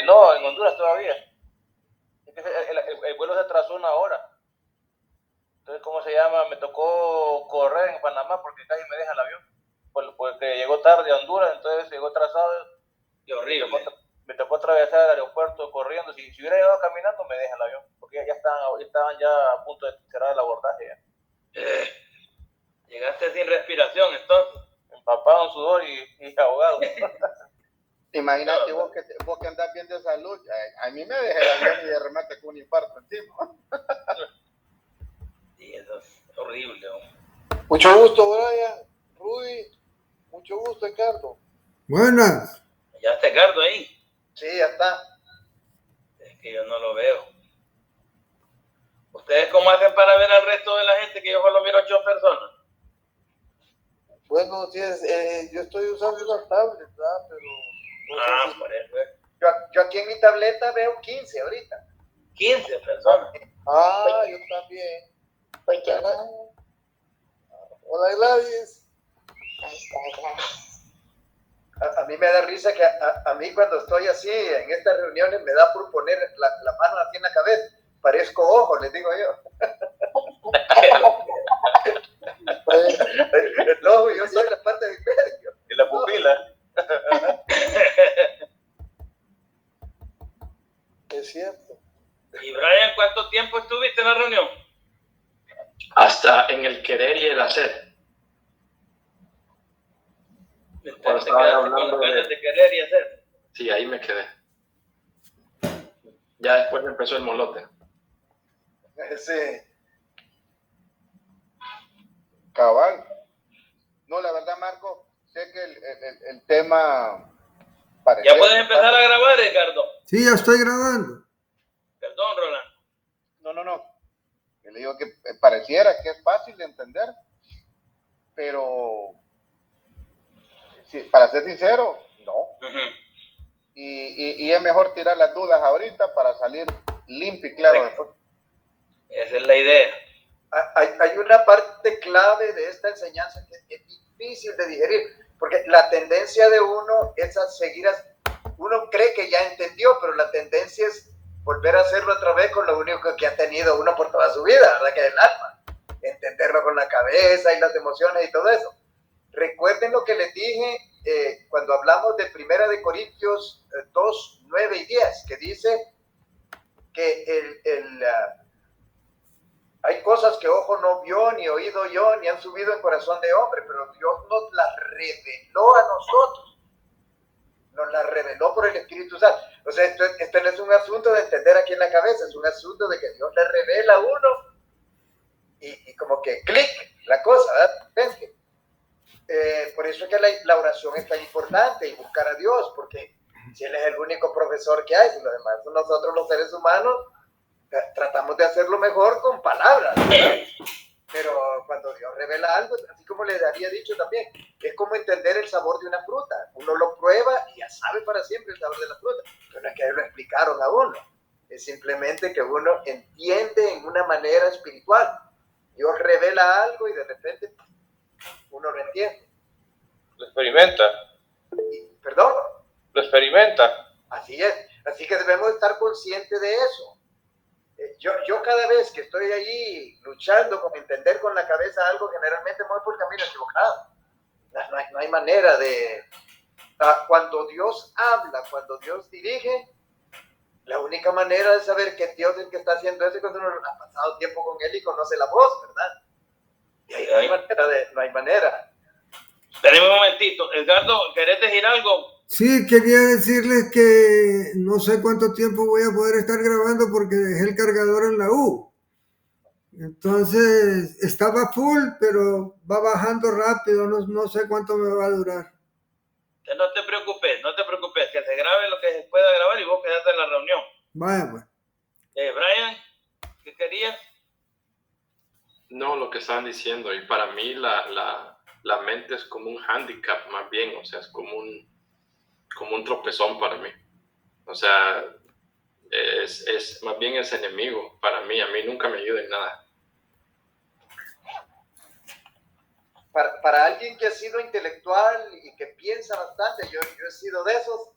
No, en Honduras todavía. Es que el vuelo se atrasó 1 hora. Entonces, ¿cómo se llama? Me tocó correr en Panamá porque casi me deja el avión. Porque llegó tarde a Honduras, entonces llegó atrasado. Qué horrible. Me tocó atravesar el aeropuerto corriendo. Si hubiera llegado caminando, me deja el avión. Porque ya estaban ya a punto de cerrar el abordaje. Llegaste sin respiración, entonces. Empapado en sudor y ahogado. Imagínate vos que andás bien de salud. A mí me deja el avión y de remate con un infarto encima. Sí, eso es horrible. Mucho gusto, Brian, Rudy. Mucho gusto, Ricardo. Buenas. ¿Ya está Ricardo ahí? Sí, ya está. Es que yo no lo veo. ¿Ustedes cómo hacen para ver al resto de la gente que yo solo miro 8 personas? Bueno, sí, yo estoy usando una tablet, ¿verdad? Pero... Por eso. Yo aquí en mi tableta veo 15 ahorita. 15 personas. Yo también. Pues yo no. Hola, Gladys. Ahí está, Gladys. A mí me da risa que a mí cuando estoy así en estas reuniones me da por poner la mano así en la cabeza. Parezco ojo, les digo yo. No, yo soy la parte de medio. Y la pupila. Es cierto. Y Brian, ¿cuánto tiempo estuviste en la reunión? Hasta en el querer y el hacer. Entonces, te quedaste con las ganas de querer y hacer. Sí, ahí me quedé. Ya después empezó el molote. Sí. Cabal. No, la verdad, Marco, sé que el tema... ¿Ya puedes empezar a grabar, Ricardo? Sí, ya estoy grabando. Perdón, Roland. No. Yo le digo que pareciera que es fácil de entender, pero sí, para ser sincero, no. Y es mejor tirar las dudas ahorita para salir limpio y claro después. Esa es la idea. Hay una parte clave de esta enseñanza que es difícil de digerir, porque la tendencia de uno es a seguir, uno cree que ya entendió, pero la tendencia es volver a hacerlo otra vez con lo único que ha tenido uno por toda su vida, ¿verdad? Que es el alma. Entenderlo con la cabeza y las emociones y todo eso. Recuerden lo que les dije cuando hablamos de 1 de Corintios 2, 9 y 10, que dice que hay cosas que ojo no vio, ni oído oyó, ni han subido en corazón de hombre, pero Dios nos las reveló a nosotros. Nos las reveló por el Espíritu Santo. O sea, esto no es un asunto de entender aquí en la cabeza, es un asunto de que Dios le revela a uno y como que clic la cosa, ¿verdad? Por eso es que la oración es tan importante y buscar a Dios, porque si Él es el único profesor que hay, y los demás son nosotros los seres humanos, tratamos de hacerlo mejor con palabras, ¿verdad? Pero cuando Dios revela algo, así como les había dicho también, es como entender el sabor de una fruta. Uno lo prueba y ya sabe para siempre el sabor de la fruta. Pero no es que lo explicaron a uno. Es simplemente que uno entiende en una manera espiritual. Dios revela algo y de repente uno lo entiende. Lo experimenta. ¿Perdón? Lo experimenta. Así es. Así que debemos estar conscientes de eso. Yo cada vez que estoy allí luchando con entender con la cabeza algo, generalmente me voy por el camino equivocado. No hay manera de... Cuando Dios habla, cuando Dios dirige, la única manera de saber que Dios es el que está haciendo eso es cuando uno ha pasado tiempo con Él y conoce la voz, ¿verdad? Y ahí no hay manera. Espérenme un momentito. Edgardo, ¿querés decir algo? Sí, quería decirles que no sé cuánto tiempo voy a poder estar grabando porque dejé el cargador en la U. Entonces, estaba full, pero va bajando rápido, no sé cuánto me va a durar. Que no te preocupes, que se grabe lo que se pueda grabar y vos quedate en la reunión. Vaya, pues. Brian, ¿qué querías? No, lo que estaban diciendo, y para mí la mente es como un hándicap más bien, o sea, es como un tropezón para mí. O sea, es más bien es enemigo para mí, a mí nunca me ayuda en nada. Para alguien que ha sido intelectual y que piensa bastante, yo he sido de esos,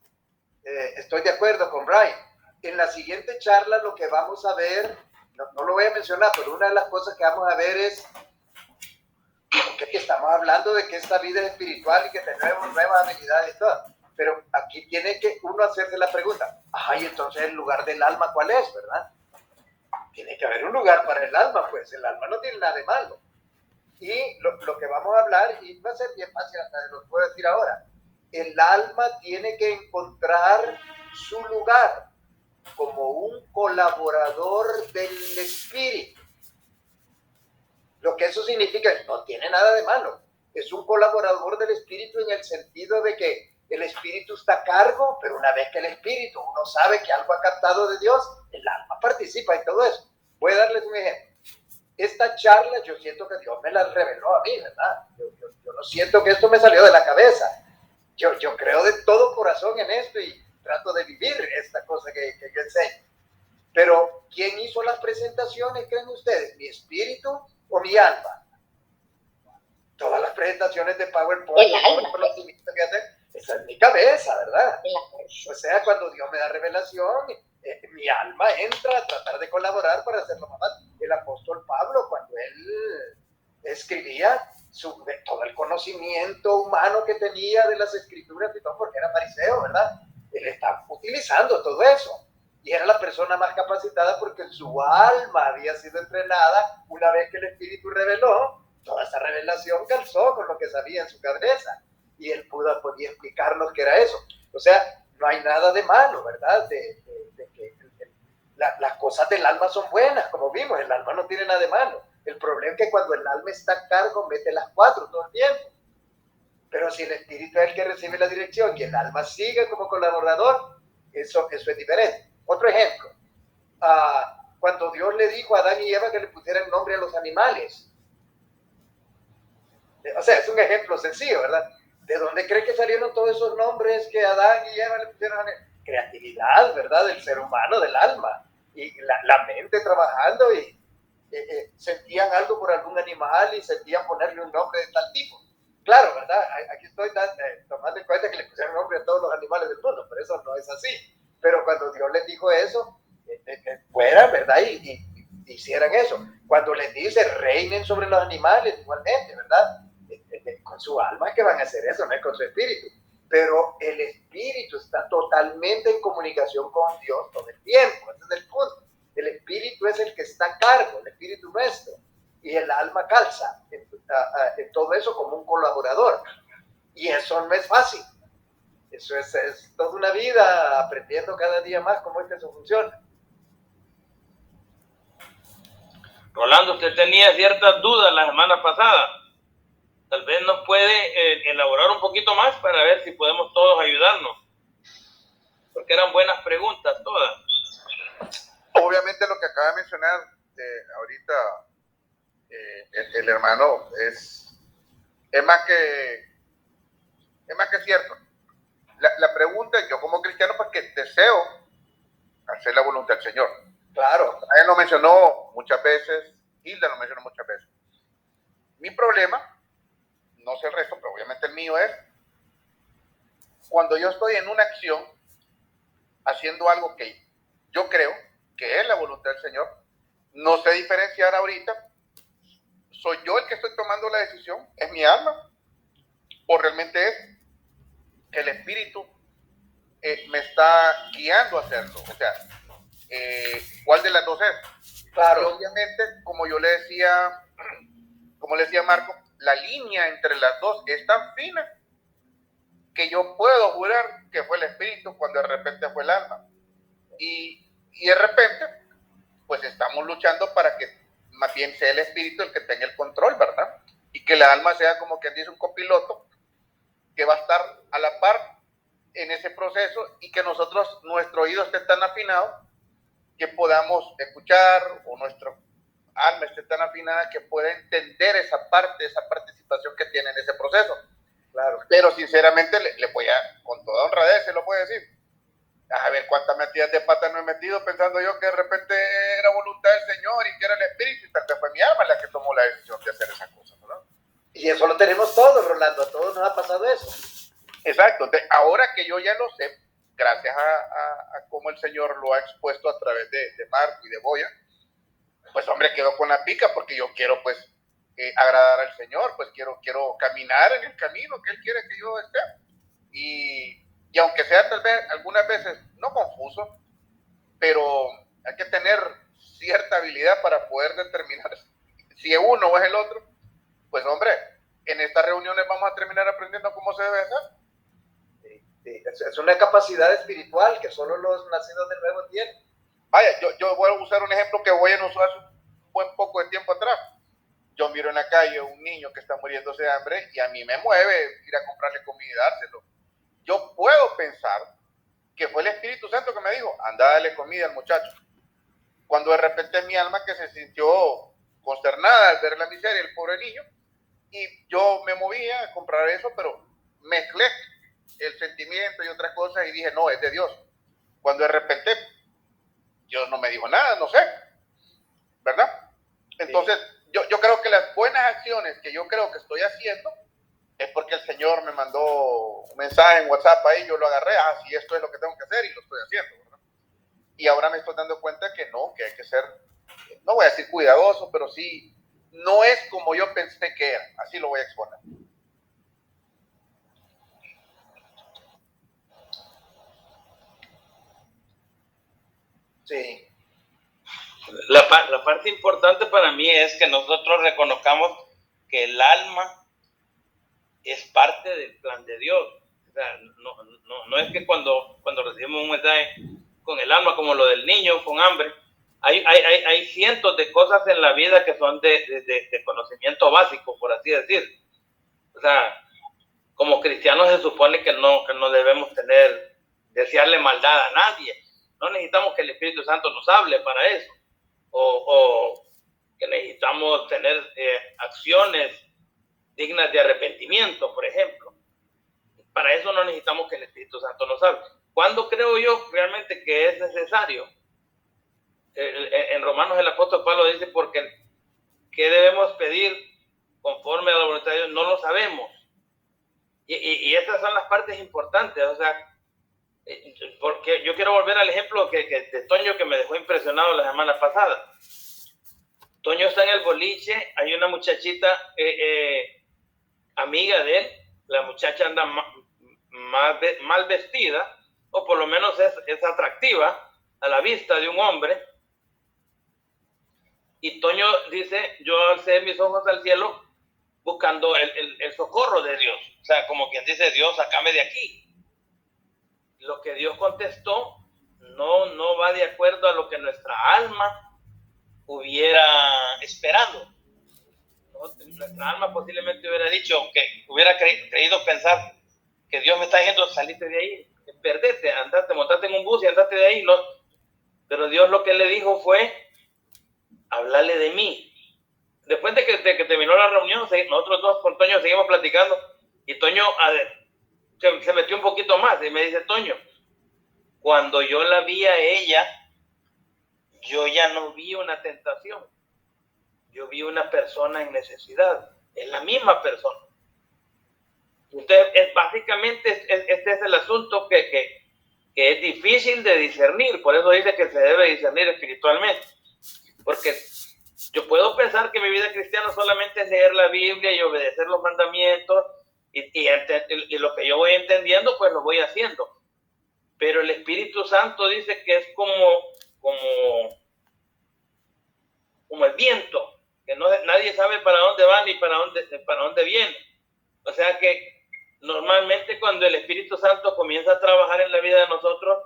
estoy de acuerdo con Brian. En la siguiente charla lo que vamos a ver, no lo voy a mencionar, pero una de las cosas que vamos a ver es que estamos hablando de que esta vida es espiritual y que tenemos nuevas habilidades y todo. Pero aquí tiene que uno hacerse la pregunta, y entonces el lugar del alma, ¿cuál es, verdad? Tiene que haber un lugar para el alma, pues el alma no tiene nada de malo. Y lo que vamos a hablar, y va a ser bien fácil, hasta lo puedo decir ahora, el alma tiene que encontrar su lugar como un colaborador del espíritu. Lo que eso significa es no tiene nada de malo. Es un colaborador del espíritu en el sentido de que el espíritu está a cargo, pero una vez que el espíritu, uno sabe que algo ha captado de Dios, el alma participa en todo eso. Voy a darles un ejemplo. Esta charla yo siento que Dios me la reveló a mí, ¿verdad? Yo no siento que esto me salió de la cabeza. Yo creo de todo corazón en esto y trato de vivir esta cosa que yo enseño. Pero, ¿quién hizo las presentaciones, creen ustedes? ¿Mi espíritu o mi alma? Todas las presentaciones de PowerPoint, el alma, esa es mi cabeza, ¿verdad? O sea, cuando Dios me da revelación, mi alma entra a tratar de colaborar para hacerlo más fácil. El apóstol Pablo, cuando él escribía todo el conocimiento humano que tenía de las escrituras y todo, porque era fariseo, ¿verdad? Él estaba utilizando todo eso. Y era la persona más capacitada porque su alma había sido entrenada una vez que el Espíritu reveló. Toda esa revelación calzó con lo que sabía en su cabeza. Y él podía explicarnos qué era eso. O sea, no hay nada de malo, ¿verdad? De que las cosas del alma son buenas, como vimos, el alma no tiene nada de malo. El problema es que cuando el alma está a cargo, mete las 4 todo el tiempo. Pero si el espíritu es el que recibe la dirección y el alma sigue como colaborador, eso es diferente. Otro ejemplo, cuando Dios le dijo a Adán y Eva que le pusieran nombre a los animales. O sea, es un ejemplo sencillo, ¿verdad? ¿De dónde cree que salieron todos esos nombres que Adán y Eva le pusieron? Creatividad, ¿verdad? Del ser humano, del alma. Y la mente trabajando y sentían algo por algún animal y sentían ponerle un nombre de tal tipo. Claro, ¿verdad? Aquí estoy tomando en cuenta que le pusieron nombre a todos los animales del mundo, pero eso no es así. Pero cuando Dios les dijo eso, fueran, ¿verdad? Y hicieran eso. Cuando les dice reinen sobre los animales, igualmente, ¿verdad? Con su alma que van a hacer eso, no es con su espíritu. Pero el espíritu está totalmente en comunicación con Dios todo el tiempo. Ese es el punto. El espíritu es el que está a cargo, el espíritu nuestro. Y el alma calza en todo eso como un colaborador. Y eso no es fácil. Eso es toda una vida aprendiendo cada día más cómo es que eso funciona. Rolando, usted tenía ciertas dudas la semana pasada. Tal vez nos puede elaborar un poquito más para ver si podemos todos ayudarnos. Porque eran buenas preguntas todas. Obviamente lo que acaba de mencionar ahorita el hermano es más que cierto. La pregunta, yo como cristiano, pues que deseo hacer la voluntad del Señor. Claro. Él lo mencionó muchas veces, Hilda lo mencionó muchas veces. Mi problema, no sé el resto, pero obviamente el mío es, cuando yo estoy en una acción, haciendo algo que yo creo que es la voluntad del Señor, no sé diferenciar ahorita, ¿soy yo el que estoy tomando la decisión? ¿Es mi alma? ¿O realmente es que el Espíritu me está guiando a hacerlo? O sea, ¿cuál de las dos es? Claro. Y obviamente, como le decía Marco, la línea entre las dos es tan fina que yo puedo jurar que fue el Espíritu cuando de repente fue el alma. Y de repente, pues estamos luchando para que más bien sea el Espíritu el que tenga el control, ¿verdad? Y que la alma sea como quien dice un copiloto que va a estar a la par en ese proceso y que nuestro oído esté tan afinado que podamos escuchar, o nuestro alma esté tan afinada que pueda entender esa parte, esa participación que tiene en ese proceso. Claro. Pero sinceramente le voy a, con toda honradez se lo voy a decir, a ver cuántas metidas de pata no he metido pensando yo que de repente era voluntad del Señor y que era el Espíritu y tal vez fue mi alma la que tomó la decisión de hacer esa cosa, ¿no? Y eso lo tenemos todos, Rolando, a todos nos ha pasado eso. Exacto, entonces, ahora que yo ya lo sé, gracias a cómo el Señor lo ha expuesto a través de Marco y de Boya, pues hombre, quedo con la pica porque yo quiero pues agradar al Señor, pues quiero caminar en el camino que Él quiere que yo esté. Y aunque sea tal vez algunas veces no confuso, pero hay que tener cierta habilidad para poder determinar si es uno o es el otro. Pues hombre, en estas reuniones vamos a terminar aprendiendo cómo se debe hacer. Es una capacidad espiritual que solo los nacidos de nuevo tienen. Vaya, yo voy a usar un ejemplo que Boya nos usó hace un buen poco de tiempo atrás. Yo miro en la calle un niño que está muriéndose de hambre y a mí me mueve ir a comprarle comida y dárselo. Yo puedo pensar que fue el Espíritu Santo que me dijo, anda a darle comida al muchacho. Cuando de repente mi alma que se sintió consternada al ver la miseria del pobre niño, y yo me movía a comprar eso, pero mezclé el sentimiento y otras cosas y dije, no, es de Dios. Cuando de repente Dios no me dijo nada, no sé, ¿verdad? Entonces, yo creo que las buenas acciones que yo creo que estoy haciendo es porque el Señor me mandó un mensaje en WhatsApp ahí, yo lo agarré, sí, esto es lo que tengo que hacer y lo estoy haciendo, ¿verdad? Y ahora me estoy dando cuenta que no, que hay que ser, no voy a decir cuidadoso, pero sí, no es como yo pensé que era, así lo voy a exponer. Sí. La parte importante para mí es que nosotros reconozcamos que el alma es parte del plan de Dios. O sea, no es que cuando recibimos un mensaje con el alma, como lo del niño con hambre, hay cientos de cosas en la vida que son de conocimiento básico, por así decir. O sea, como cristianos se supone que no debemos desearle maldad a nadie. No necesitamos que el Espíritu Santo nos hable para eso. O que necesitamos tener acciones dignas de arrepentimiento, por ejemplo. Para eso no necesitamos que el Espíritu Santo nos hable. ¿Cuándo creo yo realmente que es necesario? En Romanos el apóstol Pablo dice, porque ¿qué debemos pedir conforme a la voluntad de Dios? No lo sabemos. Y esas son las partes importantes. O sea, porque yo quiero volver al ejemplo de Toño, que me dejó impresionado la semana pasada. Toño está en el boliche, hay una muchachita amiga de él, la muchacha anda mal vestida, o por lo menos es atractiva a la vista de un hombre, y Toño dice, yo alcé mis ojos al cielo buscando el socorro de Dios, o sea, como quien dice, Dios, sácame de aquí. Lo que Dios contestó no va de acuerdo a lo que nuestra alma hubiera esperado. Nuestra alma posiblemente hubiera dicho, que hubiera creído pensar que Dios me está diciendo, salite de ahí, perdete, andate, montate en un bus y andate de ahí. No. Pero Dios lo que le dijo fue, hablarle de mí. Después de que terminó la reunión, nosotros dos con Toño seguimos platicando, y Toño se metió un poquito más y me dice, Toño, cuando yo la vi a ella, yo ya no vi una tentación, yo vi una persona en necesidad, es la misma persona. Entonces, básicamente este es el asunto que es difícil de discernir, por eso dice que se debe discernir espiritualmente, porque yo puedo pensar que mi vida cristiana solamente es leer la Biblia y obedecer los mandamientos, y lo que yo voy entendiendo, pues lo voy haciendo. Pero el Espíritu Santo dice que es como el viento, que nadie sabe para dónde va ni para dónde viene. O sea que normalmente cuando el Espíritu Santo comienza a trabajar en la vida de nosotros,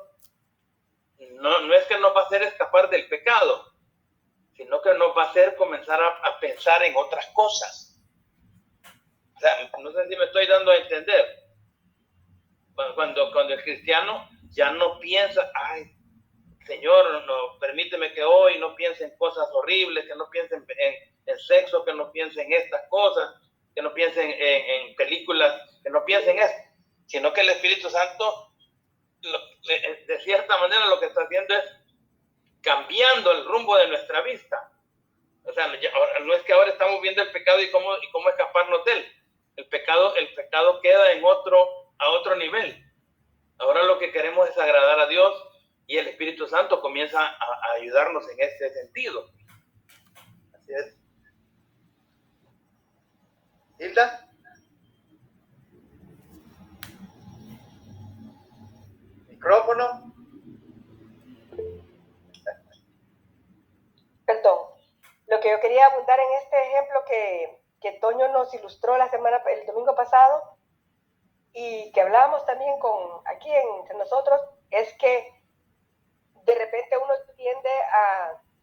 no es que nos va a hacer escapar del pecado, sino que nos va a hacer comenzar a pensar en otras cosas. O sea, no sé si me estoy dando a entender. Cuando el cristiano ya no piensa, ay, Señor, no, permíteme que hoy no piense en cosas horribles, que no piense en sexo, que no piense en estas cosas, que no piense en películas, que no piense en esto, sino que el Espíritu Santo, de cierta manera, lo que está haciendo es cambiando el rumbo de nuestra vista. O sea, no es que ahora estamos viendo el pecado y cómo escaparnos de él. El pecado queda a otro nivel. Ahora lo que queremos es agradar a Dios y el Espíritu Santo comienza a ayudarnos en este sentido. Así es. Hilda. Micrófono. Perdón. Lo que yo quería abundar en este ejemplo que Toño nos ilustró el domingo pasado y que hablábamos también aquí entre nosotros, es que de repente uno tiende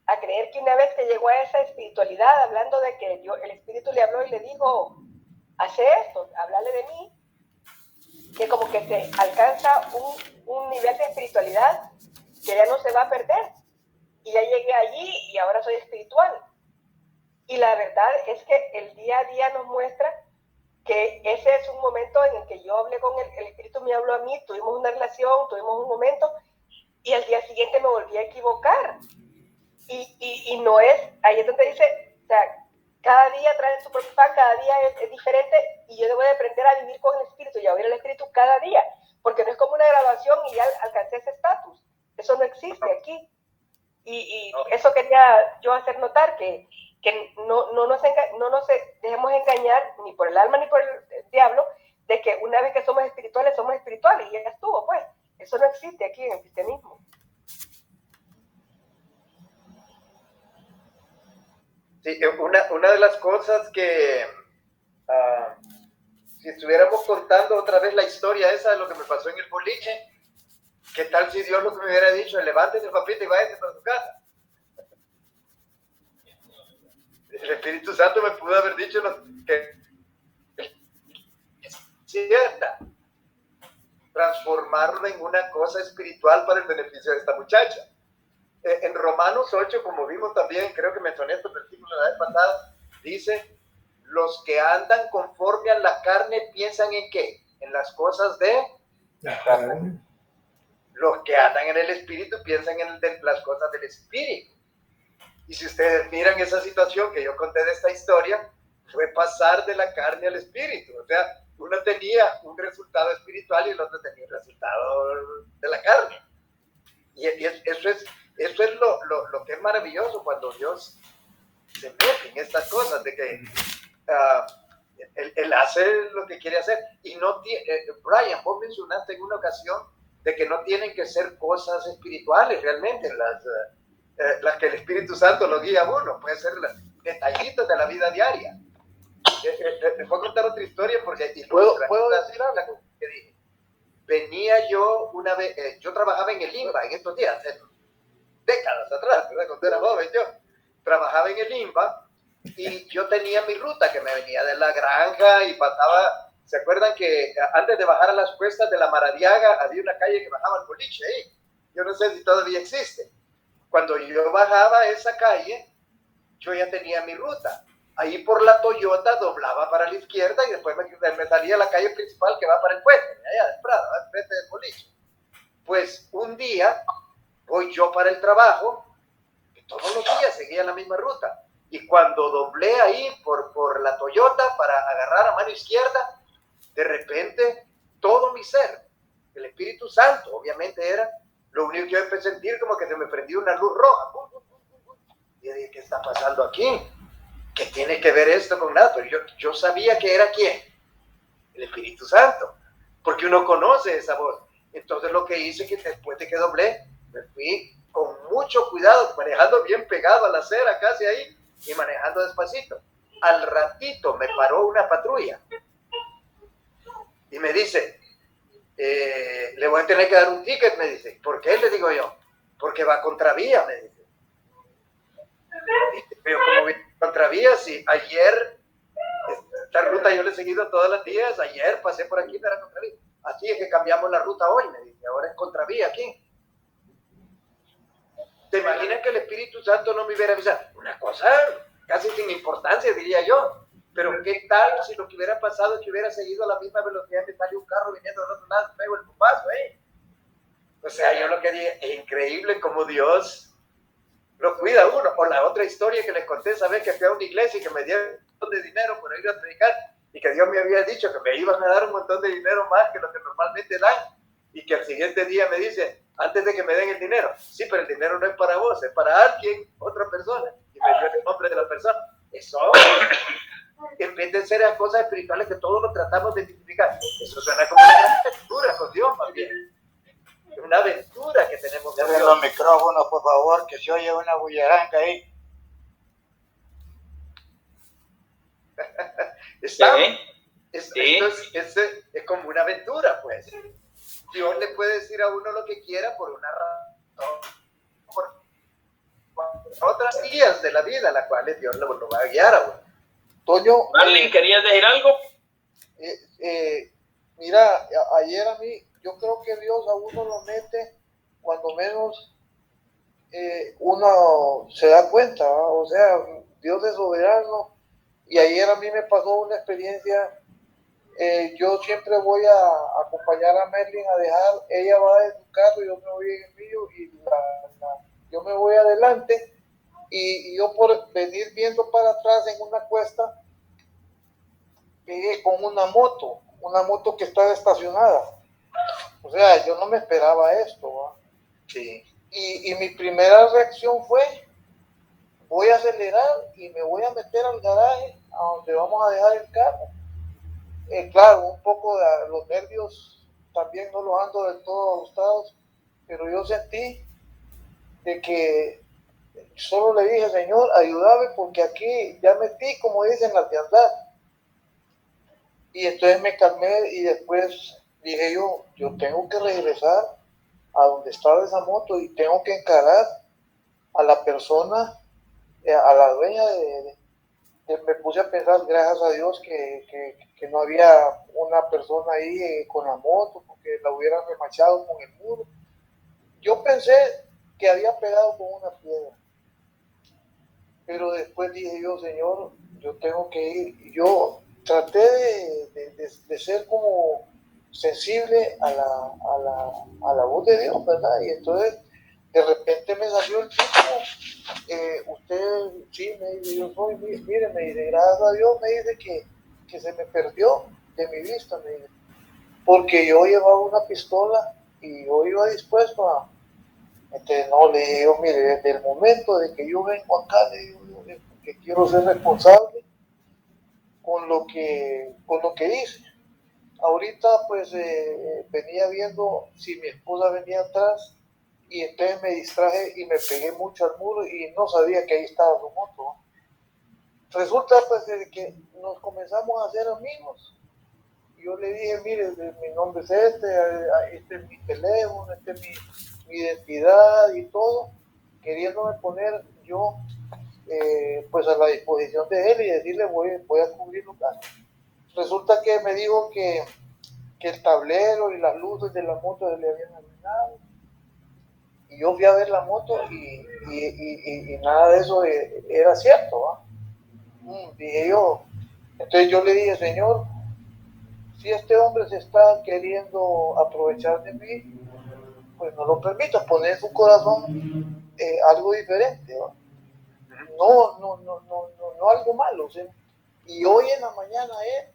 a creer que una vez que llegó a esa espiritualidad, hablando de que el Espíritu le habló y le dijo, hace esto, háblale de mí, que como que se alcanza un nivel de espiritualidad que ya no se va a perder. Y ya llegué allí y ahora soy espiritual. Y la verdad es que el día a día nos muestra que ese es un momento en el que yo hablé con el Espíritu, me habló a mí, tuvimos una relación, tuvimos un momento, y al día siguiente me volví a equivocar. Y no es, ahí es donde dice, o sea, cada día trae su propio pan, cada día es diferente, y yo debo de aprender a vivir con el Espíritu y a oír el Espíritu cada día, porque no es como una graduación y ya alcancé ese estatus. Eso no existe aquí. Y eso quería yo hacer notar, que no nos dejemos engañar ni por el alma ni por el diablo, de que una vez que somos espirituales y ya estuvo, pues. Eso no existe aquí en el cristianismo. Sí, una de las cosas que, si estuviéramos contando otra vez la historia esa de lo que me pasó en el boliche, ¿qué tal si Dios lo que me hubiera dicho, levántese papito y váyase para su casa? El Espíritu Santo me pudo haber dicho que es cierta, transformarlo en una cosa espiritual para el beneficio de esta muchacha. En Romanos 8, como vimos también, creo que mencioné este versículo la vez pasada, dice, los que andan conforme a la carne piensan en ¿qué? En las cosas de la carne. Los que andan en el espíritu piensan en las cosas del espíritu. Y si ustedes miran esa situación que yo conté de esta historia, fue pasar de la carne al espíritu. O sea, uno tenía un resultado espiritual y el otro tenía un resultado de la carne. Y eso es lo que es maravilloso cuando Dios se mete en estas cosas, de que él hace lo que quiere hacer. Y no tiene, Brian, vos mencionaste en una ocasión de que no tienen que ser cosas espirituales realmente, las que el Espíritu Santo lo guía a uno, pueden ser detallitos de la vida diaria. Les voy a contar otra historia porque ¿Puedo decir algo? Que dije. Venía yo una vez, yo trabajaba en el INBA en estos días, décadas atrás, ¿verdad? Cuando era joven yo trabajaba en el INBA y yo tenía mi ruta que me venía de la granja y pasaba. ¿Se acuerdan que antes de bajar a las cuestas de la Maradiaga había una calle que bajaba al boliche ahí? Yo no sé si todavía existe. Cuando yo bajaba esa calle, yo ya tenía mi ruta. Ahí por la Toyota doblaba para la izquierda y después me salía a la calle principal que va para el puente, allá de Prado, frente del boliche. Pues un día voy yo para el trabajo, y todos los días seguía la misma ruta. Y cuando doblé ahí por la Toyota para agarrar a mano izquierda, de repente todo mi ser, el Espíritu Santo, obviamente era lo único que yo empecé a sentir, como que se me prendió una luz roja. Y dije, ¿qué está pasando aquí? ¿Qué tiene que ver esto con nada? Pero yo sabía que era ¿quién? El Espíritu Santo, porque uno conoce esa voz. Entonces lo que hice, que después de que doblé, me fui con mucho cuidado, manejando bien pegado a la acera casi ahí, y manejando despacito. Al ratito me paró una patrulla y me dice, le voy a tener que dar un ticket, me dice. ¿Por qué? Le digo yo. Porque va contravía, me dice. Pero como vi contravía, si ayer, esta ruta yo le he seguido todos los días, ayer pasé por aquí, no era contravía. Así es que cambiamos la ruta hoy, me dice. Ahora es contravía aquí. ¿Te imaginas que el Espíritu Santo no me hubiera avisado? Una cosa casi sin importancia, diría yo. Pero ¿qué tal si lo que hubiera pasado es que hubiera seguido a la misma velocidad y me salió un carro viniendo del otro lado, pego el pupazo, O sea, yo lo que dije, es increíble cómo Dios lo cuida a uno. O la otra historia que les conté, ¿sabes? Que fui a una iglesia y que me dieron un montón de dinero por ir a predicar y que Dios me había dicho que me iban a dar un montón de dinero más que lo que normalmente dan. y que al siguiente día me dicen, antes de que me den el dinero, sí, pero el dinero no es para vos, es para alguien, otra persona, y me dio el nombre de la persona. Eso, en vez de ser las cosas espirituales que todos lo tratamos de identificar, eso suena como una gran aventura con Dios, más bien. Es una aventura que tenemos con Cierren Dios. los micrófonos, por favor, que se oye una bullaranga ahí. Es como una aventura, pues. Dios le puede decir a uno lo que quiera por una razón, por otras vías de la vida, a las cuales Dios lo va a guiar a uno. Toño, Marlin, ¿querías decir algo? mira, ayer a mí, yo creo que Dios a uno lo mete cuando menos uno se da cuenta, ¿va? O sea, Dios es soberano, y ayer a mí me pasó una experiencia. Yo siempre voy a acompañar a Merlin a dejar, ella va en su carro y yo me voy en el mío, y yo me voy adelante, y yo por venir viendo para atrás en una cuesta pegué con una moto que estaba estacionada. O sea, yo no me esperaba esto, ¿va? Sí. Y mi primera reacción fue, voy a acelerar y me voy a meter al garaje a donde vamos a dejar el carro. Claro, un poco de los nervios también no los ando del todo ajustados, pero yo sentí de que solo le dije, Señor, ayúdame porque aquí ya metí, como dicen, las de andar. Y entonces me calmé y después dije yo tengo que regresar a donde estaba esa moto y tengo que encarar a la persona, a la dueña me puse a pensar, gracias a Dios, que no había una persona ahí con la moto, porque la hubieran remachado con el muro. Yo pensé que había pegado con una piedra, pero después dije yo, Señor, yo tengo que ir. Y yo traté de ser como sensible a la voz de Dios, ¿verdad? Y entonces de repente me salió el tipo, usted, sí, me dice, yo soy, mire, me dice, gracias a Dios, me dice que se me perdió de mi vista, me dice, porque yo llevaba una pistola y yo iba dispuesto a, entonces no, le dije yo, mire, desde el momento de que yo vengo acá, le digo, que quiero ser responsable con lo que hice. Ahorita pues venía viendo si mi esposa venía atrás, y entonces me distraje y me pegué mucho al muro y no sabía que ahí estaba su moto. Resulta pues que nos comenzamos a hacer amigos. Yo le dije, mire, mi nombre es este es mi teléfono, este es mi identidad y todo, queriéndome poner yo pues a la disposición de él y decirle voy a cubrir los gastos. Resulta que me dijo que el tablero y las luces de la moto se le habían arruinado. Y yo fui a ver la moto y nada de eso era cierto, ¿va? Dije yo, entonces yo le dije, Señor, si este hombre se está queriendo aprovechar de mí, pues no lo permitas, poner en su corazón algo diferente, ¿va? No algo malo, ¿sí? Y hoy en la mañana él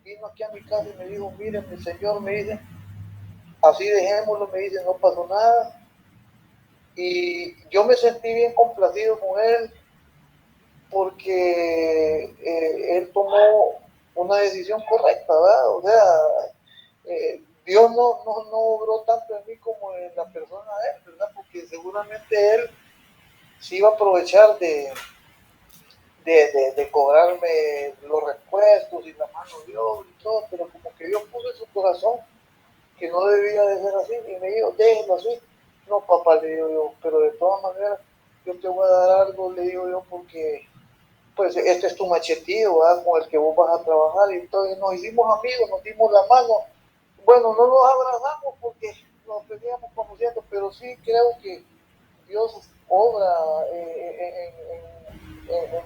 vino aquí a mi casa y me dijo, mire, mi Señor, me dice, así dejémoslo, me dice, no pasó nada. Y yo me sentí bien complacido con él porque él tomó una decisión correcta, ¿verdad? O sea, Dios no obró tanto en mí como en la persona de él, ¿verdad? Porque seguramente él se iba a aprovechar de cobrarme los repuestos y la mano de obra y todo, pero como que Dios puso en su corazón que no debía de ser así, y me dijo, déjelo así. No, papá, le digo yo, pero de todas maneras, yo te voy a dar algo, le digo yo, porque pues este es tu machetío, ¿verdad? Con el que vos vas a trabajar. Y entonces nos hicimos amigos, nos dimos la mano. Bueno, no nos abrazamos porque nos veníamos conociendo, pero sí creo que Dios obra en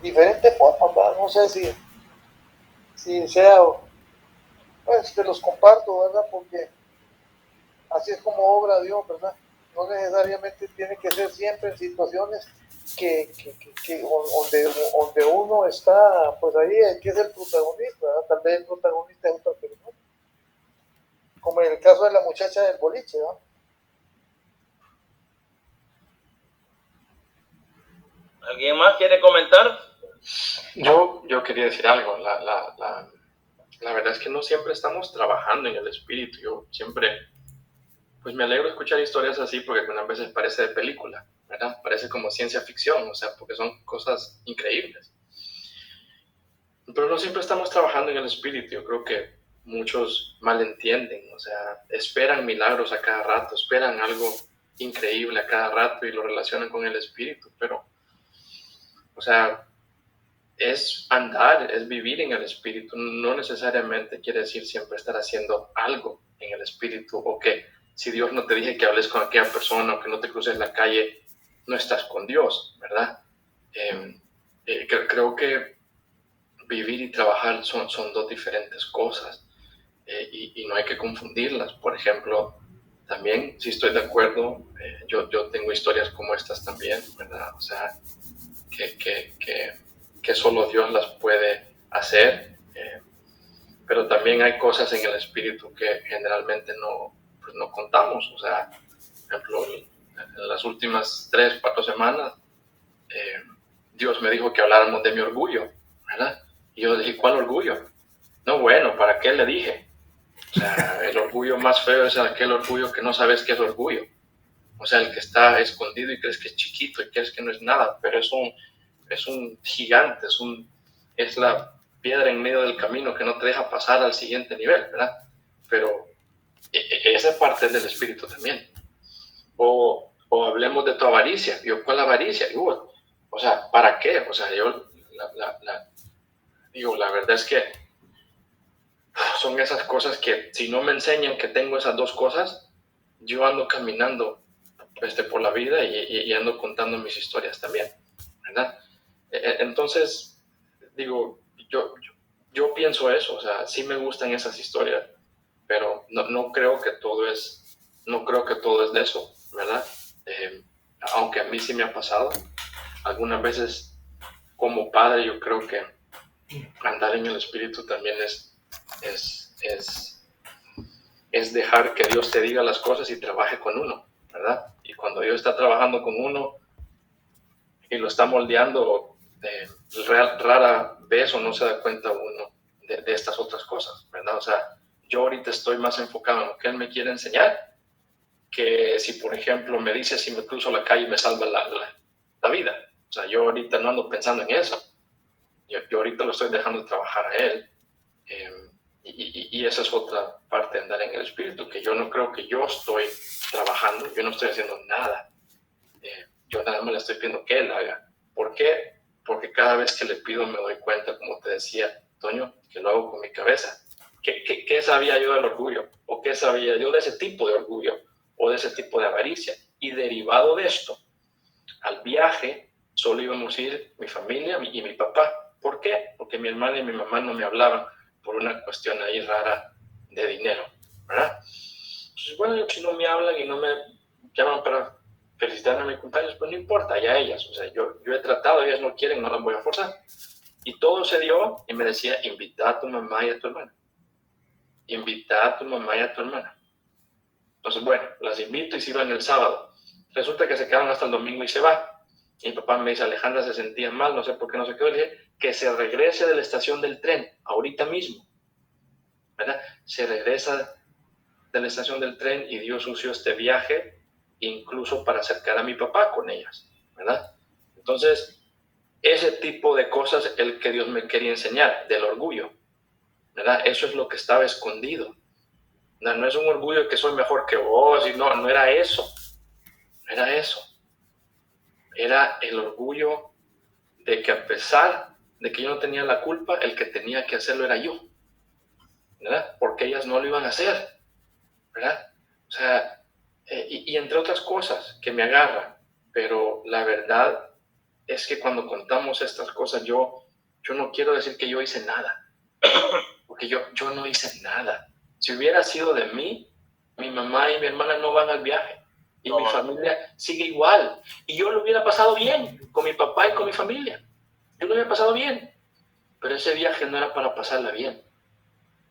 diferentes formas, ¿verdad? No sé si sea, pues te los comparto, ¿verdad? Porque así es como obra Dios, ¿verdad? No necesariamente tiene que ser siempre en situaciones donde uno está, pues ahí, que es el protagonista, ¿verdad? Tal vez el protagonista es otra persona. como en el caso de la muchacha del boliche, ¿no? ¿Alguien más quiere comentar? Yo quería decir algo. La verdad es que no siempre estamos trabajando en el espíritu. Yo siempre, pues me alegro de escuchar historias así porque algunas veces parece de película, ¿verdad? Parece como ciencia ficción, o sea, porque son cosas increíbles. Pero no siempre estamos trabajando en el espíritu. Yo creo que muchos malentienden, o sea, esperan milagros a cada rato, esperan algo increíble a cada rato y lo relacionan con el espíritu, pero, o sea, es andar, es vivir en el espíritu, no necesariamente quiere decir siempre estar haciendo algo en el espíritu, o que si Dios no te dije que hables con aquella persona o que no te cruces en la calle, no estás con Dios, ¿verdad? Creo que vivir y trabajar son dos diferentes cosas, y no hay que confundirlas. Por ejemplo, también, si estoy de acuerdo, yo tengo historias como estas también, ¿verdad? O sea, que solo Dios las puede hacer, pero también hay cosas en el espíritu que generalmente no contamos. O sea, por ejemplo, en las últimas 3-4 semanas, Dios me dijo que habláramos de mi orgullo, ¿verdad? Y yo dije, ¿cuál orgullo? No, bueno, ¿para qué le dije? O sea, el orgullo más feo es aquel orgullo que no sabes qué es orgullo. O sea, el que está escondido y crees que es chiquito y crees que no es nada, pero es un gigante, es la piedra en medio del camino que no te deja pasar al siguiente nivel, ¿verdad? Pero esa parte es del espíritu también. O hablemos de tu avaricia. Yo, ¿cuál avaricia? O sea, ¿para qué? O sea, yo la verdad es que son esas cosas que si no me enseñan que tengo esas dos cosas, yo ando caminando por la vida y ando contando mis historias también, ¿verdad? Entonces, digo, yo pienso eso, o sea, sí me gustan esas historias, pero no creo que todo es de eso, ¿verdad? Aunque a mí sí me ha pasado, algunas veces como padre yo creo que andar en el espíritu también es dejar que Dios te diga las cosas y trabaje con uno, ¿verdad? Y cuando Dios está trabajando con uno y lo está moldeando, rara vez o no se da cuenta uno de estas otras cosas, ¿verdad? O sea, yo ahorita estoy más enfocado en lo que Él me quiere enseñar, que si, por ejemplo, me dice si me cruzo la calle me salva la vida. O sea, yo ahorita no ando pensando en eso. Yo ahorita lo estoy dejando trabajar a Él. Y esa es otra parte de andar en el espíritu, que yo no creo que yo estoy trabajando, yo no estoy haciendo nada. Yo nada más le estoy pidiendo que Él haga. ¿Por qué? Porque cada vez que le pido me doy cuenta, como te decía, Toño, que lo hago con mi cabeza. ¿Qué sabía yo del orgullo? ¿O qué sabía yo de ese tipo de orgullo? ¿O de ese tipo de avaricia? Y derivado de esto, al viaje solo íbamos a ir mi familia y mi papá. ¿Por qué? Porque mi hermana y mi mamá no me hablaban por una cuestión ahí rara de dinero, ¿verdad? Entonces, bueno, si no me hablan y no me llaman para felicitarme a mi cumpleaños, pues no importa, ya ellas. O sea, yo he tratado, ellas no quieren, no las voy a forzar. Y todo se dio y me decía, invita a tu mamá y a tu hermana. Invita a tu mamá y a tu hermana. Entonces, bueno, las invito y se iban el sábado. Resulta que se quedaron hasta el domingo y se va. Y mi papá me dice, Alejandra se sentía mal, no sé por qué no se quedó. Le dije, que se regrese de la estación del tren, ahorita mismo, ¿verdad? Se regresa de la estación del tren y Dios usó este viaje incluso para acercar a mi papá con ellas, ¿verdad? Entonces, ese tipo de cosas es el que Dios me quería enseñar, del orgullo, ¿verdad? Eso es lo que estaba escondido. No es un orgullo que soy mejor que vos, y no era eso. No era eso. Era el orgullo de que a pesar de que yo no tenía la culpa, el que tenía que hacerlo era yo, ¿verdad? Porque ellas no lo iban a hacer, ¿verdad? O sea, y entre otras cosas que me agarran, pero la verdad es que cuando contamos estas cosas, yo no quiero decir que yo hice nada, porque yo no hice nada. Si hubiera sido de mí, mi mamá y mi hermana no van al viaje, y mi familia sigue igual, y yo lo hubiera pasado bien con mi papá y con mi familia. Yo lo había pasado bien, pero ese viaje no era para pasarla bien.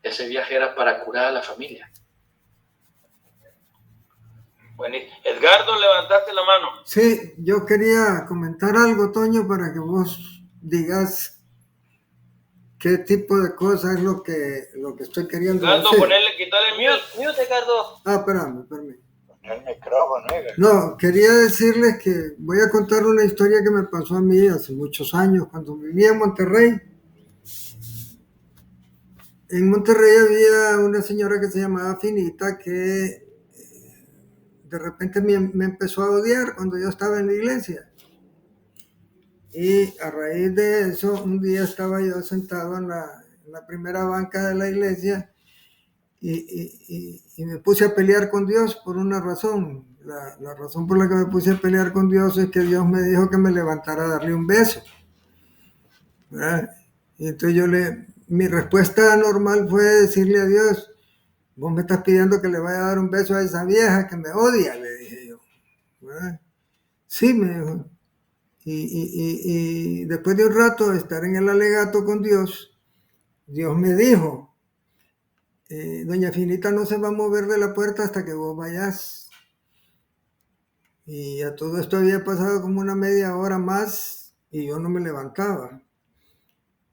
Ese viaje era para curar a la familia. Buenísimo. Edgardo, levantaste la mano. Sí, yo quería comentar algo, Toño, para que vos digas qué tipo de cosas es lo que estoy queriendo Edgardo, decir. quítale el mute, Edgardo. Espérame. El micrófono, oiga. No, quería decirles que voy a contar una historia que me pasó a mí hace muchos años, cuando vivía en Monterrey. En Monterrey había una señora que se llamaba Finita que de repente me empezó a odiar cuando yo estaba en la iglesia. Y a raíz de eso, un día estaba yo sentado en la primera banca de la iglesia y me puse a pelear con Dios por una razón. La razón por la que me puse a pelear con Dios es que Dios me dijo que me levantara a darle un beso, ¿verdad? Y entonces mi respuesta normal fue decirle a Dios: vos me estás pidiendo que le vaya a dar un beso a esa vieja que me odia, le dije yo, ¿verdad? Sí, me dijo. Y después de un rato de estar en el alegato con Dios, Dios me dijo: doña Finita no se va a mover de la puerta hasta que vos vayas. Y a todo esto había pasado como una media hora más y yo no me levantaba.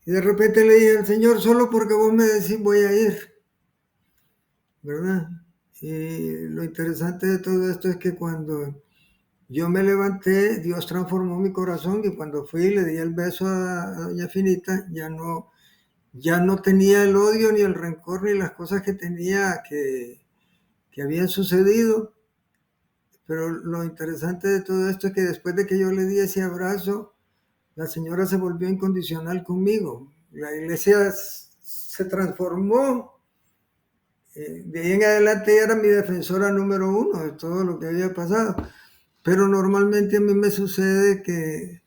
Y de repente le dije al Señor: solo porque vos me decís voy a ir, ¿verdad? Y lo interesante de todo esto es que cuando yo me levanté, Dios transformó mi corazón, y cuando fui y le di el beso a doña Finita, ya no tenía el odio ni el rencor ni las cosas que tenía que habían sucedido. Pero lo interesante de todo esto es que después de que yo le di ese abrazo, la señora se volvió incondicional conmigo. La iglesia se transformó. De ahí en adelante era mi defensora número uno de todo lo que había pasado. Pero normalmente a mí me sucede que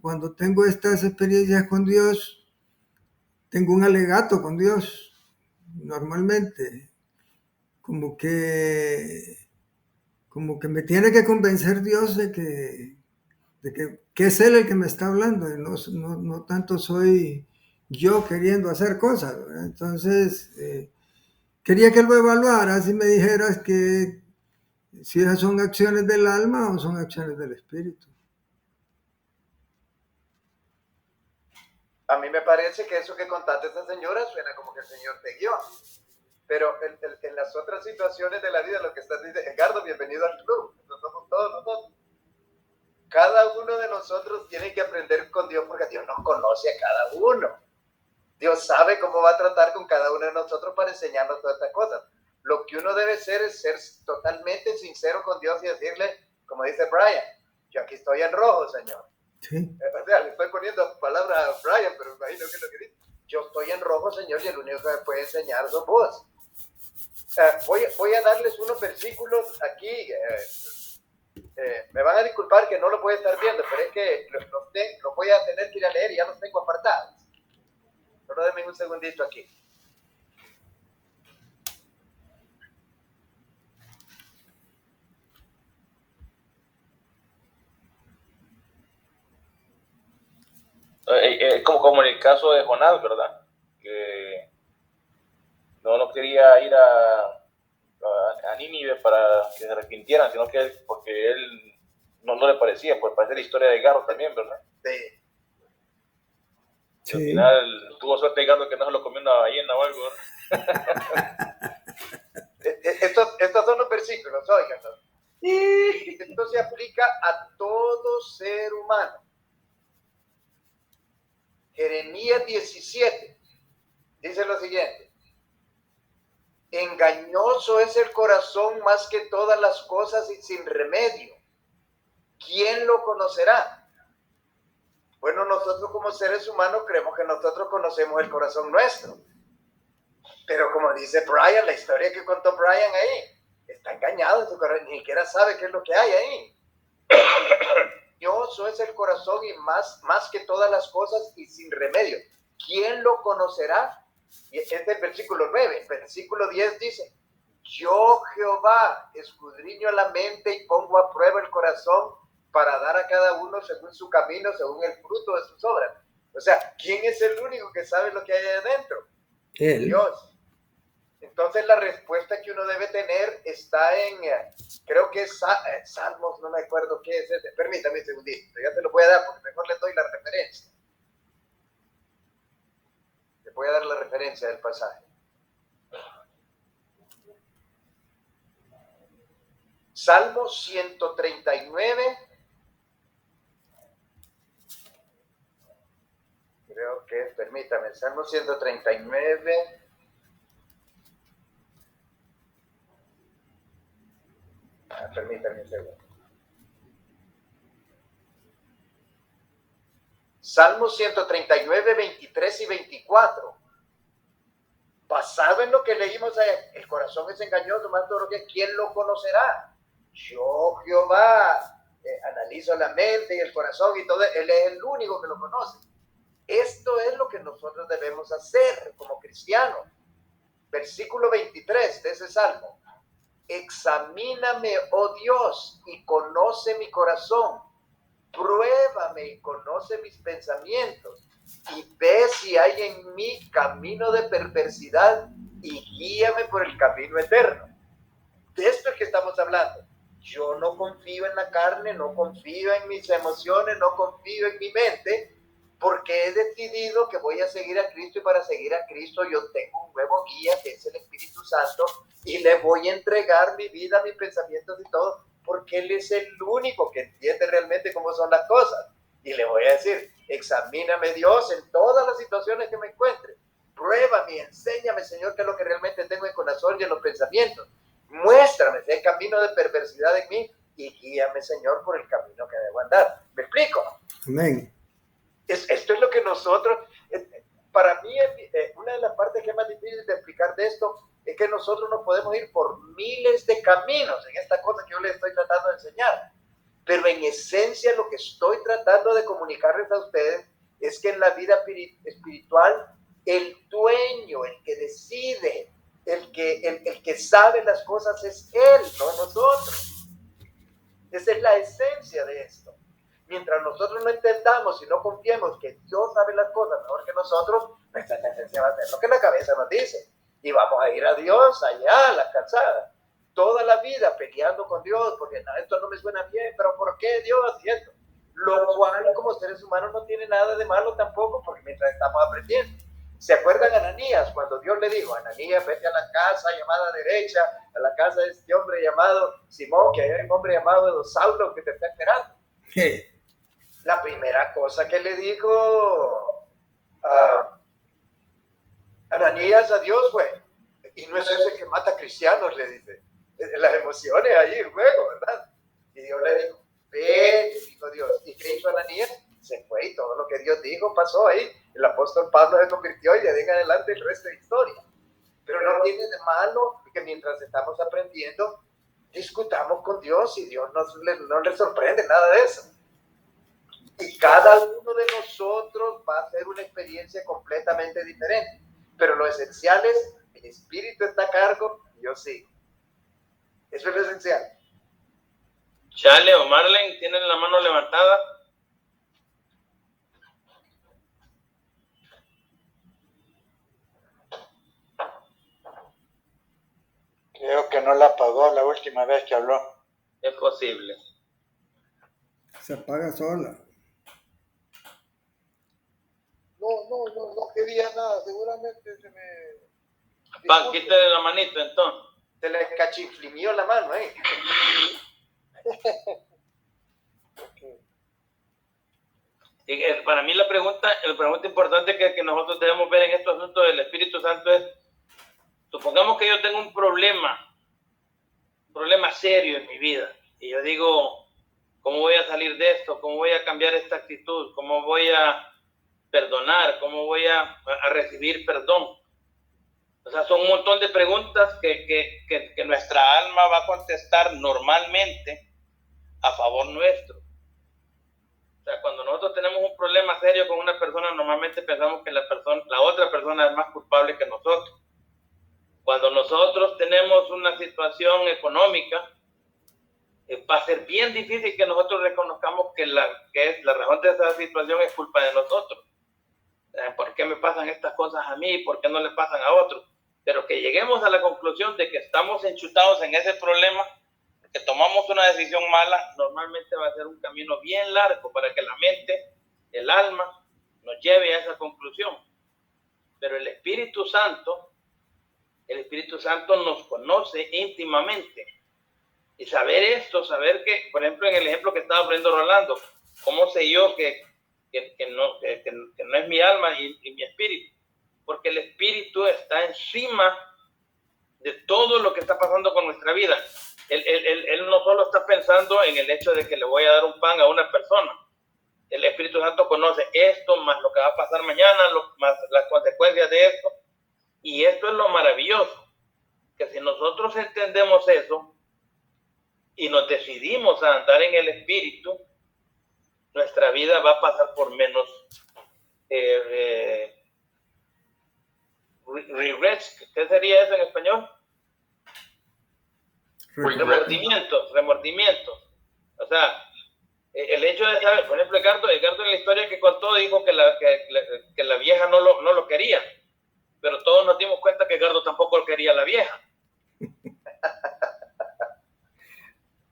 cuando tengo estas experiencias con Dios, tengo un alegato con Dios, normalmente. Como que me tiene que convencer Dios de que es Él el que me está hablando, y no tanto soy yo queriendo hacer cosas, ¿verdad? Entonces, quería que lo evaluaras y me dijeras que si esas son acciones del alma o son acciones del espíritu. A mí me parece que eso que contaste esa señora suena como que el Señor te guió. Pero en las otras situaciones de la vida, lo que estás diciendo, Edgardo, bienvenido al club. Nosotros somos todos nosotros. Cada uno de nosotros tiene que aprender con Dios, porque Dios nos conoce a cada uno. Dios sabe cómo va a tratar con cada uno de nosotros para enseñarnos todas estas cosas. Lo que uno debe ser es ser totalmente sincero con Dios y decirle, como dice Brian: yo aquí estoy en rojo, Señor. Sí. Le estoy poniendo palabras a Brian, pero imagino que es lo que dice. Yo estoy en rojo, Señor, y el único que me puede enseñar sos vos. Voy a darles unos versículos aquí. Me van a disculpar que no lo voy a estar viendo, pero es que los voy a tener que ir a leer y ya los tengo apartados. Solo denme un segundito aquí. Como en el caso de Jonás, ¿verdad? Que no quería ir a Nínive para que se arrepintieran, sino que porque él no le parecía, pues parece la historia de Edgardo también, ¿verdad? Sí. Y al final tuvo suerte Edgardo que no se lo comió una ballena o algo, ¿verdad? Estos son los versículos, oigan. Esto se aplica a todo ser humano. Jeremías 17 dice lo siguiente: engañoso es el corazón más que todas las cosas y sin remedio. ¿Quién lo conocerá? Bueno, nosotros como seres humanos creemos que nosotros conocemos el corazón nuestro. Pero como dice Brian, la historia que contó Brian ahí, está engañado en su corazón, ni siquiera sabe qué es lo que hay ahí. Engañoso es el corazón y más que todas las cosas y sin remedio. ¿Quién lo conocerá? Y este es el versículo 9. El versículo 10 dice: yo, Jehová, escudriño la mente y pongo a prueba el corazón para dar a cada uno según su camino, según el fruto de sus obras. O sea, ¿quién es el único que sabe lo que hay adentro? Él. Dios. Entonces la respuesta que uno debe tener está en, creo que es Salmos, no me acuerdo qué es ese. Permítame un segundito, ya te lo voy a dar porque mejor le doy la referencia. Le voy a dar la referencia del pasaje. Salmo 139. Creo que, permítame, Salmo 139. Permítame un segundo. Salmo 139, 23 y 24. Basado en lo que leímos, el corazón es engañoso, más todo lo que ¿quién lo conocerá? Yo, Jehová, analizo la mente y el corazón y todo, Él es el único que lo conoce. Esto es lo que nosotros debemos hacer como cristianos. Versículo 23 de ese salmo. Examíname, oh Dios, y conoce mi corazón. Pruébame y conoce mis pensamientos. Y ve si hay en mí camino de perversidad y guíame por el camino eterno. De esto es que estamos hablando. Yo no confío en la carne, no confío en mis emociones, no confío en mi mente, porque he decidido que voy a seguir a Cristo y para seguir a Cristo yo tengo un nuevo guía que es el Espíritu Santo y le voy a entregar mi vida, mis pensamientos y todo, porque Él es el único que entiende realmente cómo son las cosas. Y le voy a decir, examíname Dios en todas las situaciones que me encuentre. Pruébame, enséñame Señor qué es lo que realmente tengo en el corazón y en los pensamientos. Muéstrame si hay camino de perversidad en mí y guíame Señor por el camino que debo andar. ¿Me explico? Amén. Esto es lo que nosotros, para mí, una de las partes que es más difícil de explicar de esto es que nosotros no podemos ir por miles de caminos en esta cosa que yo les estoy tratando de enseñar. Pero en esencia lo que estoy tratando de comunicarles a ustedes es que en la vida espiritual el dueño, el que decide, el que sabe las cosas es Él, no nosotros. Esa es la esencia de esto. Mientras nosotros no entendamos y no confiemos que Dios sabe las cosas mejor que nosotros, nuestra tendencia va a ser lo que la cabeza nos dice. Y vamos a ir a Dios allá, a la calzada. Toda la vida peleando con Dios, porque no, esto no me suena bien, pero ¿por qué Dios? Y esto. Lo cual como seres humanos no tiene nada de malo tampoco, porque mientras estamos aprendiendo. ¿Se acuerdan a Ananías cuando Dios le dijo, Ananías, vete a la casa llamada derecha, a la casa de este hombre llamado Simón, que hay un hombre llamado Saulo que te está esperando? ¿Qué? La primera cosa que le dijo Ananías a Dios fue, y no es ese que mata cristianos, le dice, las emociones ahí en juego, ¿verdad? Y Dios le dijo, vete, dijo Dios. ¿Y qué hizo Ananías? Se fue y todo lo que Dios dijo pasó ahí. El apóstol Pablo se convirtió y de ahí en adelante el resto de historia. Pero no tiene de malo que mientras estamos aprendiendo, discutamos con Dios y Dios no le sorprende nada de eso. Y cada uno de nosotros va a hacer una experiencia completamente diferente. Pero lo esencial es, el Espíritu está a cargo, yo sigo. Eso es lo esencial. Chale o Marlene, ¿tienen la mano levantada? Creo que no la apagó la última vez que habló. Es posible. Se apaga sola. No quería nada, seguramente se me... Va, quítale la manito entonces. Se le cachiflimió la mano, ¿eh? Y para mí la pregunta importante que nosotros debemos ver en estos asuntos del Espíritu Santo es, supongamos que yo tengo un problema serio en mi vida, y yo digo, ¿cómo voy a salir de esto? ¿Cómo voy a cambiar esta actitud? ¿Cómo voy a perdonar? ¿Cómo voy a recibir perdón? O sea, son un montón de preguntas que nuestra alma va a contestar normalmente a favor nuestro. O sea, cuando nosotros tenemos un problema serio con una persona, normalmente pensamos que la otra persona es más culpable que nosotros. Cuando nosotros tenemos una situación económica, va a ser bien difícil que nosotros reconozcamos que la razón de esa situación es culpa de nosotros. ¿Por qué me pasan estas cosas a mí? ¿Por qué no le pasan a otros? pero que lleguemos a la conclusión de que estamos enchutados en ese problema, que tomamos una decisión mala, normalmente va a ser un camino bien largo para que la mente, el alma, nos lleve a esa conclusión. Pero el Espíritu Santo nos conoce íntimamente. Y saber esto, saber que, por ejemplo, en el ejemplo que estaba poniendo Rolando, ¿cómo sé yo que no es mi alma y mi espíritu? Porque el espíritu está encima de todo lo que está pasando con nuestra vida. Él no solo está pensando en el hecho de que le voy a dar un pan a una persona. El Espíritu Santo conoce esto, más lo que va a pasar mañana, más las consecuencias de esto. Y esto es lo maravilloso, que si nosotros entendemos eso y nos decidimos a andar en el Espíritu, nuestra vida va a pasar por menos regrets. ¿Qué sería eso en español? Remordimientos. O sea, el hecho de saber, por ejemplo, Edgardo en la historia que contó dijo que la vieja no lo quería, pero todos nos dimos cuenta que Edgardo tampoco quería a la vieja.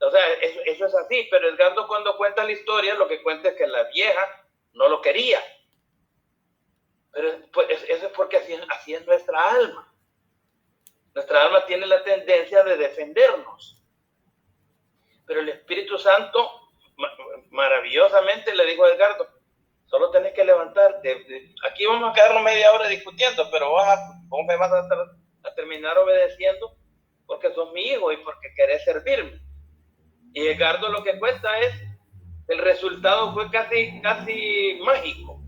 O sea, eso es así, pero Edgardo cuando cuenta la historia lo que cuenta es que la vieja no lo quería. Pero pues, eso es porque así es nuestra alma. Nuestra alma tiene la tendencia de defendernos. Pero el Espíritu Santo maravillosamente le dijo a Edgardo, solo tenés que levantarte. Aquí vamos a quedarnos media hora discutiendo, pero vos me vas a terminar obedeciendo porque sos mi hijo y porque querés servirme. Y Edgardo lo que cuenta es, el resultado fue casi mágico,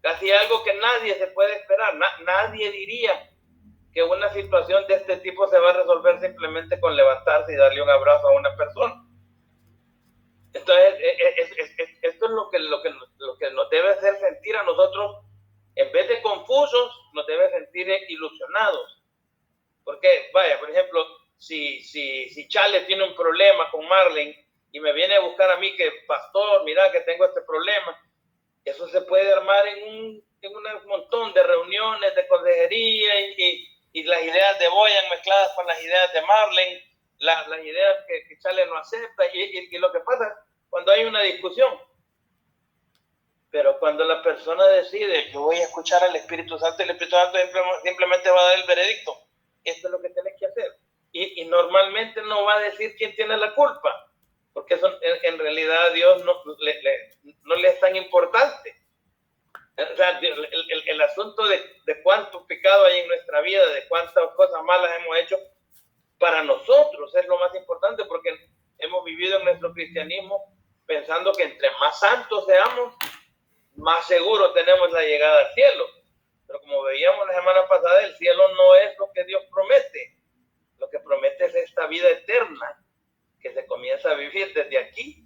casi algo que nadie se puede esperar. Nadie diría que una situación de este tipo se va a resolver simplemente con levantarse y darle un abrazo a una persona. Entonces, esto es lo que nos debe hacer sentir a nosotros, en vez de confusos, nos debe sentir ilusionados. Porque, vaya, por ejemplo, si Chale tiene un problema con Marlene y me viene a buscar a mí que, pastor, mira que tengo este problema, eso se puede armar en un montón de reuniones de consejería y las ideas de Boyan mezcladas con las ideas de Marlene, las ideas que Chale no acepta y lo que pasa cuando hay una discusión. Pero cuando la persona decide, yo voy a escuchar al Espíritu Santo, el Espíritu Santo simplemente va a dar el veredicto. Esto es lo que tenés que hacer. Y normalmente no va a decir quién tiene la culpa, porque eso en realidad a Dios no le es tan importante. O sea, el asunto de cuánto pecado hay en nuestra vida, de cuántas cosas malas hemos hecho, para nosotros es lo más importante, porque hemos vivido en nuestro cristianismo pensando que entre más santos seamos, más seguro tenemos la llegada al cielo. Pero como veíamos la semana pasada, el cielo no es lo que Dios promete. Lo que promete es esta vida eterna que se comienza a vivir desde aquí.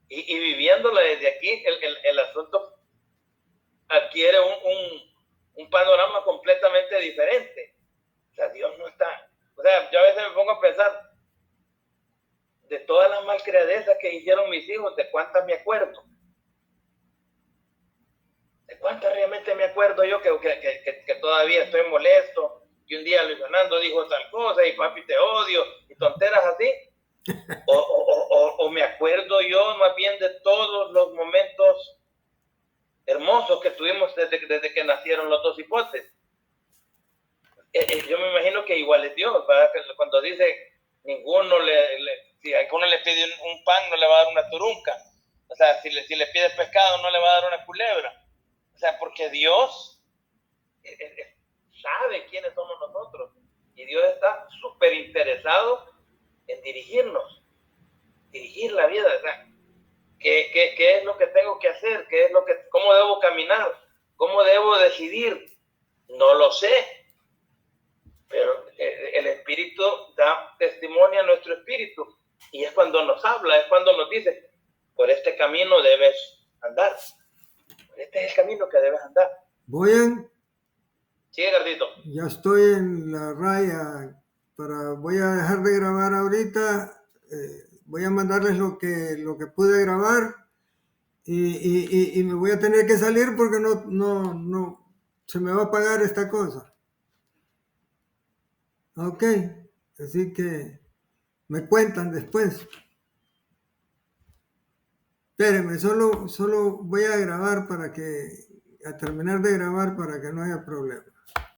Y viviéndola desde aquí, el asunto adquiere un panorama completamente diferente. O sea, Dios no está... O sea, yo a veces me pongo a pensar, de todas las malcriadezas que hicieron mis hijos, ¿de cuántas me acuerdo? ¿De cuántas realmente me acuerdo yo que todavía estoy molesto? Y un día Luis Fernando dijo tal cosa y papi te odio y tonteras así. O me acuerdo yo más bien de todos los momentos hermosos que tuvimos desde que nacieron los dos hipotes. Yo me imagino que igual es Dios, ¿verdad? Cuando dice si a alguno le pide un pan no le va a dar una turunca. O sea, si le pide pescado no le va a dar una culebra. O sea, porque Dios sabe quiénes somos nosotros. Y Dios está súper interesado en dirigirnos, dirigir la vida. O sea, ¿qué es lo que tengo que hacer? ¿Cómo debo caminar? ¿Cómo debo decidir? No lo sé. Pero el Espíritu da testimonio a nuestro espíritu. Y es cuando nos habla, es cuando nos dice, por este camino debes andar. Este es el camino que debes andar. Boyan. Sigue, Gardito. Ya estoy en la raya. Voy a dejar de grabar ahorita. Voy a mandarles lo que pude grabar. Y me voy a tener que salir porque no se me va a apagar esta cosa. Ok, así que me cuentan después. Espérenme, solo voy a grabar a terminar de grabar para que no haya problema.